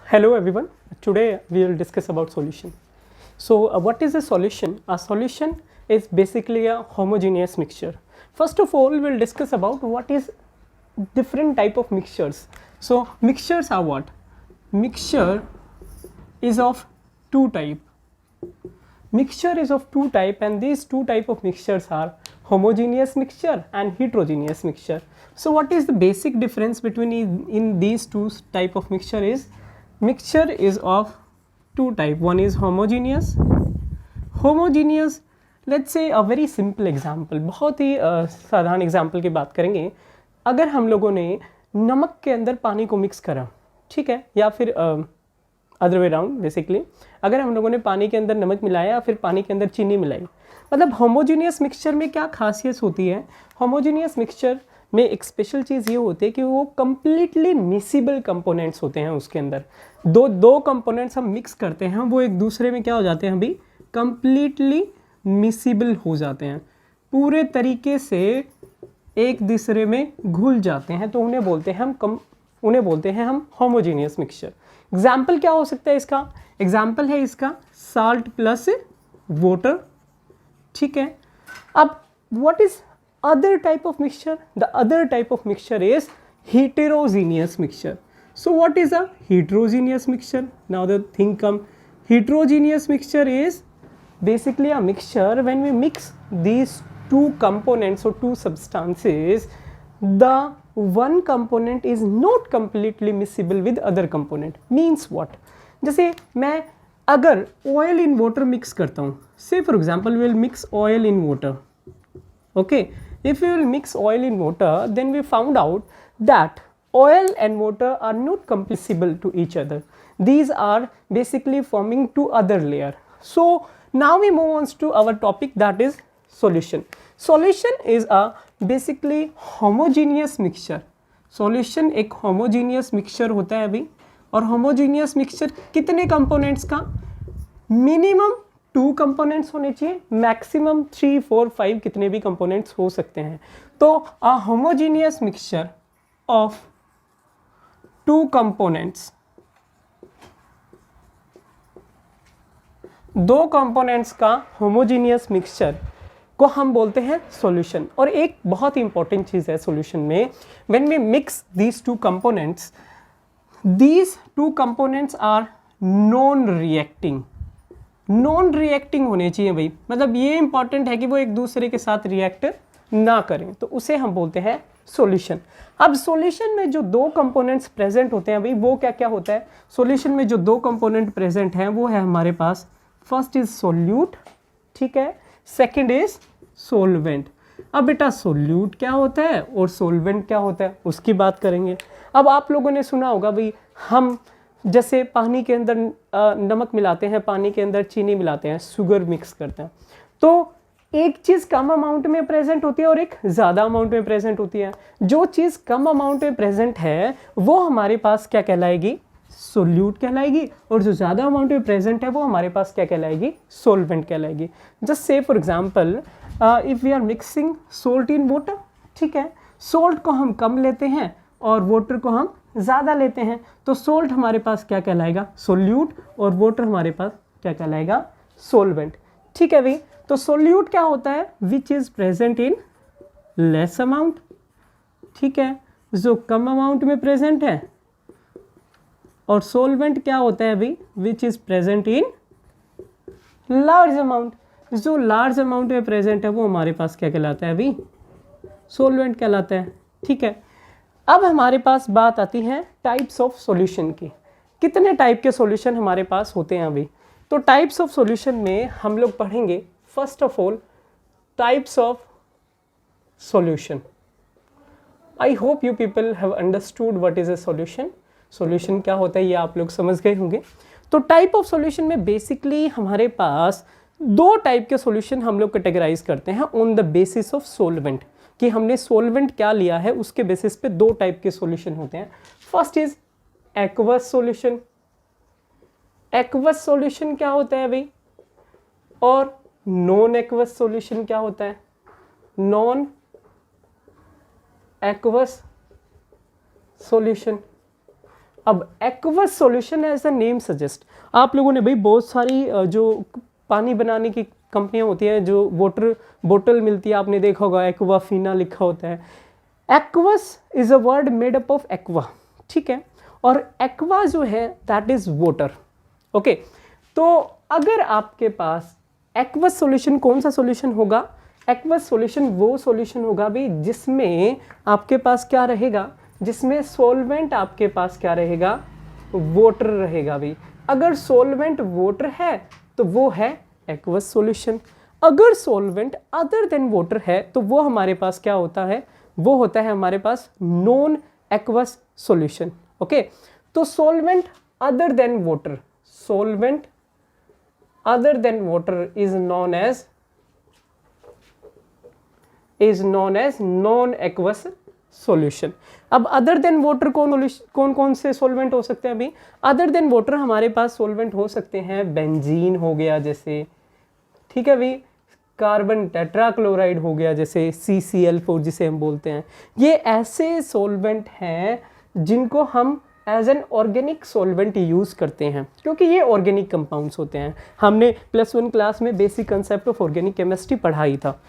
Hello everyone. Today we will discuss about solution. So what is a solution? A solution is basically a homogeneous mixture. First of all, we will discuss about what is different type of mixtures. So mixtures are what? Mixture is of two type. Mixture is of two type, and these two type of mixtures are homogeneous mixture and heterogeneous mixture. So what is the basic difference between in these two type of mixture is mixture is of two type. One is homogeneous. Let's say a very simple example, बहुत ही साधारण example की बात करेंगे. अगर हम लोगों ने नमक के अंदर पानी को मिक्स करा, ठीक है, या फिर अदर वे राउंड बेसिकली, अगर हम लोगों ने पानी के अंदर नमक मिलाया या फिर पानी के अंदर चीनी मिलाई, मतलब होमोजीनियस मिक्सचर में क्या खासियत होती है? होमोजीनियस मिक्सचर में एक स्पेशल चीज़ ये होती है कि वो कम्प्लीटली मिसिबल कंपोनेंट्स होते हैं. उसके अंदर दो कंपोनेंट्स हम मिक्स करते हैं, वो एक दूसरे में क्या हो जाते हैं, अभी कम्प्लीटली मिसिबल हो जाते हैं, पूरे तरीके से एक दूसरे में घुल जाते हैं, तो उन्हें बोलते हैं हम होमोजीनियस मिक्सचर. एग्जाम्पल क्या हो सकता है इसका? एग्जाम्पल है इसका साल्ट प्लस वाटर. ठीक है. अब what is other type of mixture? The other type of mixture is heterogeneous mixture. So what is a heterogeneous mixture? Now the thing come, heterogeneous mixture is basically a mixture when we mix these two components or two substances, the one component is not completely miscible with other component. Means what? जैसे मैं अगर oil in water mix करता हूँ, say for example we will mix oil in water. Okay, if we will mix oil in water, then we found out that oil and water are not compatible to each other. These are basically forming two other layer. So now we move on to our topic, that is solution. Solution is a basically homogeneous mixture. Solution एक homogeneous mixture होता है अभी, और homogeneous mixture कितने components का? Minimum 2 components होने चाहिए, maximum 3, 4, 5 कितने भी कंपोनेंट्स हो सकते हैं. तो a homogeneous mixture of 2 components, 2 components का होमोजीनियस मिक्सचर को हम बोलते हैं सॉल्यूशन. और एक बहुत ही इंपॉर्टेंट चीज़ है सॉल्यूशन में, when we mix these 2 components, these two components are non reacting होने चाहिए भाई. मतलब ये इंपॉर्टेंट है कि वो एक दूसरे के साथ रिएक्ट ना करें, तो उसे हम बोलते हैं सॉल्यूशन. अब सॉल्यूशन में जो 2 कंपोनेंट्स प्रेजेंट होते हैं भाई, वो क्या क्या होता है? सॉल्यूशन में जो 2 कंपोनेंट प्रेजेंट हैं वो है हमारे पास, फर्स्ट इज सोल्यूट, ठीक है, सेकंड इज सोलवेंट. अब बेटा सोल्यूट क्या होता है और सोलवेंट क्या होता है उसकी बात करेंगे. अब आप लोगों ने सुना होगा भाई, हम जैसे पानी के अंदर नमक मिलाते हैं, पानी के अंदर चीनी मिलाते हैं, शुगर मिक्स करते हैं, तो एक चीज़ कम अमाउंट में प्रेजेंट होती है और एक ज़्यादा अमाउंट में प्रेजेंट होती है. जो चीज़ कम अमाउंट में प्रेजेंट है वो हमारे पास क्या कहलाएगी? सोल्यूट कहलाएगी, और जो ज़्यादा अमाउंट में प्रेजेंट है वो हमारे पास क्या कहलाएगी? सोलवेंट कहलाएगी. Just say for example, if we are mixing salt in water, ठीक है, सोल्ट को हम कम लेते हैं और वाटर को हम ज़्यादा लेते हैं, तो सोल्ट हमारे पास क्या कहलाएगा? सोल्यूट, और वाटर हमारे पास क्या कहलाएगा? सोलवेंट. ठीक है भाई. तो सोल्यूट क्या होता है? Which is present in less amount, ठीक है, जो कम अमाउंट में प्रेजेंट है. और सोलवेंट क्या होता है भाई? Which is present in large amount. जो लार्ज अमाउंट में प्रेजेंट है वो हमारे पास क्या कहलाता है अभी? सोलवेंट कहलाता है. ठीक है. अब हमारे पास बात आती है टाइप्स ऑफ सॉल्यूशन की. कितने टाइप के सॉल्यूशन हमारे पास होते हैं अभी? तो टाइप्स ऑफ सॉल्यूशन में हम लोग पढ़ेंगे first of all types of solution. I hope you people have understood what is a solution. Solution क्या होता है ये आप लोग समझ गए होंगे. तो टाइप ऑफ सॉल्यूशन में बेसिकली हमारे पास 2 टाइप के सॉल्यूशन हम लोग कैटेगराइज करते हैं on the basis of solvent, कि हमने सोलवेंट क्या लिया है उसके बेसिस पे 2 टाइप के सॉल्यूशन होते हैं. First is aqueous solution. Aqueous solution क्या होता है भाई? और नॉन एक्वस सॉल्यूशन क्या होता है? Non aqueous solution. अब aqueous solution as the name suggest, आप लोगों ने भाई बहुत सारी जो पानी बनाने की कंपनियां होती हैं, जो वाटर बोतल मिलती है, आपने देखा होगा एक्वाफिना लिखा होता है। Aqueous is a word made up of aqua, ठीक है, और एक्वा जो है दैट इज वाटर। ओके, तो अगर आपके पास एक्वस सॉल्यूशन, कौन सा सॉल्यूशन होगा? एक्वस सॉल्यूशन वो सॉल्यूशन होगा भी जिसमें आपके पास क्या रहेगा, जिसमें सॉल्वेंट आपके पास क्या रहेगा, वाटर रहेगा भी। अगर सॉल्वेंट वाटर है तो वो है एक्वस सॉल्यूशन। अगर सॉल्वेंट अदर देन वाटर है तो वो हमारे पास क्या होता है, वो होता है हमारे पास नॉन एक्वस सॉल्यूशन। ओके, तो solvent other than water, solvent other than water is non as non aqueous solution. अब अदर देन वाटर कौन कौन से सॉल्वेंट हो सकते हैं? अभी अदर देन वाटर हमारे पास सॉल्वेंट हो सकते हैं, बेंजीन हो गया जैसे, ठीक है भाई, कार्बन टेट्राक्लोराइड हो गया जैसे CCl4 जिसे हम बोलते हैं। ये ऐसे सॉल्वेंट हैं जिनको हम as an organic solvent use करते हैं, क्योंकि ये ऑर्गेनिक कंपाउंड्स होते हैं। हमने +1 क्लास में basic concept of organic chemistry पढ़ाई था।